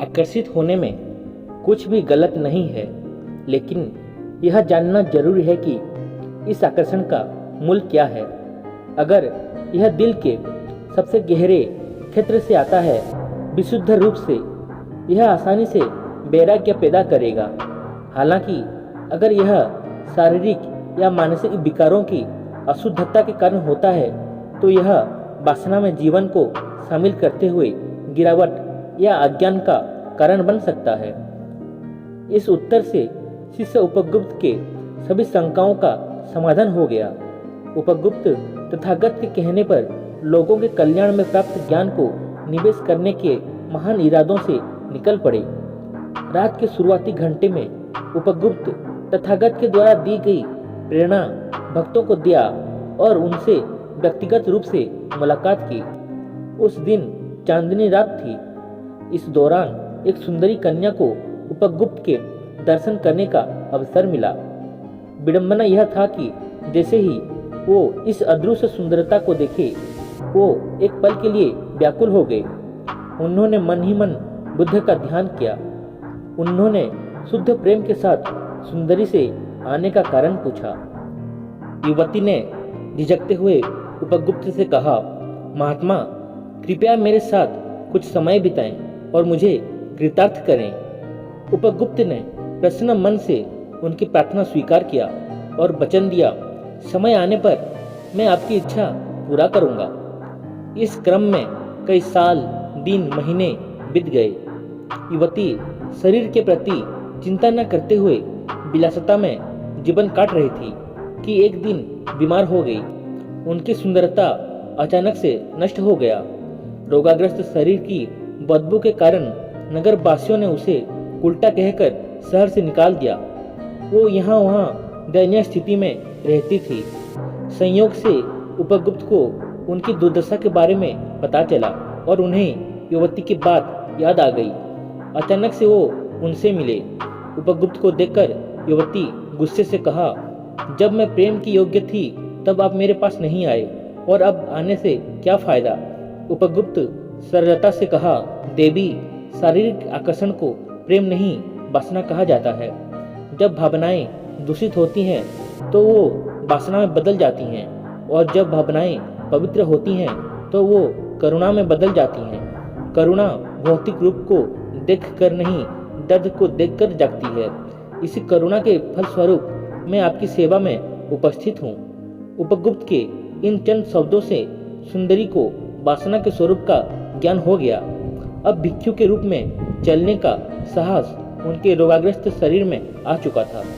आकर्षित होने में कुछ भी गलत नहीं है, लेकिन यह जानना जरूरी है कि इस आकर्षण का मूल क्या है। अगर यह दिल के सबसे गहरे क्षेत्र से आता है, विशुद्ध रूप से, यह आसानी से वैराग्य पैदा करेगा। हालांकि अगर यह शारीरिक या मानसिक विकारों की अशुद्धता के कारण होता है, तो यह वासना में जीवन को शामिल करते हुए गिरावट या अज्ञान का कारण बन सकता है। इस उत्तर से शिष्य उपगुप्त के सभी शंकाओं का समाधान हो गया। उपगुप्त तथागत के कहने पर लोगों के कल्याण में प्राप्त ज्ञान को निवेश करने के महान इरादों से निकल पड़े। रात के शुरुआती घंटे में उपगुप्त तथागत के द्वारा दी गई प्रेरणा भक्तों को दिया और उनसे व्यक्तिगत रूप से मुलाकात की। उस दिन चांदनी रात थी। इस दौरान एक सुंदरी कन्या को उपगुप्त के दर्शन करने का अवसर मिला। विडंबना यह था कि जैसे ही वो इस अदृश्य सुंदरता को देखे, वो एक पल के लिए व्याकुल हो गए। उन्होंने मन ही मन बुद्ध का ध्यान किया। उन्होंने शुद्ध प्रेम के साथ सुंदरी से आने का कारण पूछा। युवती ने झिझकते हुए उपगुप्त से कहा, महात्मा, कृपया मेरे साथ कुछ समय बिताएं और मुझे कृतार्थ करें। उपगुप्त ने प्रसन्न मन से उनकी प्रार्थना स्वीकार किया और वचन दिया, समय आने पर मैं आपकी इच्छा पूरा करूंगा। इस क्रम में कई साल, दिन, महीने बीत गए। युवती शरीर के प्रति चिंता न करते हुए विलासिता में जीवन काट रही थी कि एक दिन बीमार हो गई। उनकी सुंदरता अचानक से नष्ट हो गया। रोगाग्रस्त शरीर की बदबू के कारण नगर वासियों ने उसे उल्टा कहकर शहर से निकाल दिया। वो यहाँ वहाँ दयनीय स्थिति में रहती थी। संयोग से उपगुप्त को उनकी दुर्दशा के बारे में पता चला और उन्हें युवती की बात याद आ गई। अचानक से वो उनसे मिले। उपगुप्त को देखकर युवती गुस्से से कहा, जब मैं प्रेम की योग्य थी तब आप मेरे पास नहीं आए और अब आने से क्या फायदा। उपगुप्त सरलता से कहा, देवी, शारीरिक आकर्षण को प्रेम नहीं वासना कहा जाता है। जब भावनाएं दूषित होती हैं तो वो वासना में बदल जाती हैं, और जब भावनाएं पवित्र होती हैं तो वो करुणा में बदल जाती हैं। करुणा भौतिक रूप को देखकर नहीं, दर्द को देखकर जागती है। इसी करुणा के फलस्वरूप मैं आपकी सेवा में उपस्थित हूँ। उपगुप्त के इन चंद शब्दों से सुंदरी को वासना के स्वरूप का ज्ञान हो गया। अब भिक्षु के रूप में चलने का साहस उनके रोगाग्रस्त शरीर में आ चुका था।